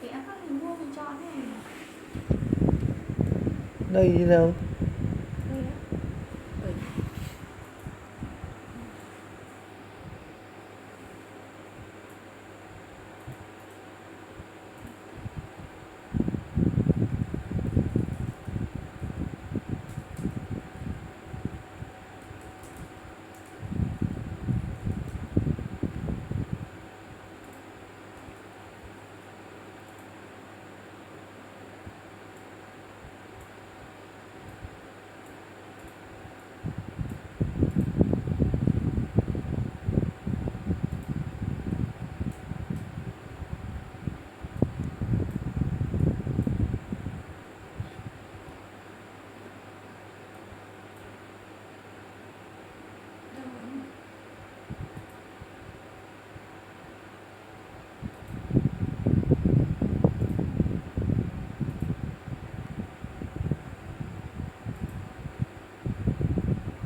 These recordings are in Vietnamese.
Thì em phát hình vuông hình tròn này. Đây đi đâu? Đây á. Ừ. Đâu rồi?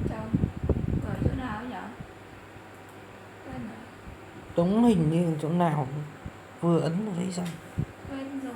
Chồng, ở chỗ nào ấy nhỉ? Quên rồi. Trống hình như chỗ nào vừa ấn vào đấy xong. Quên rồi.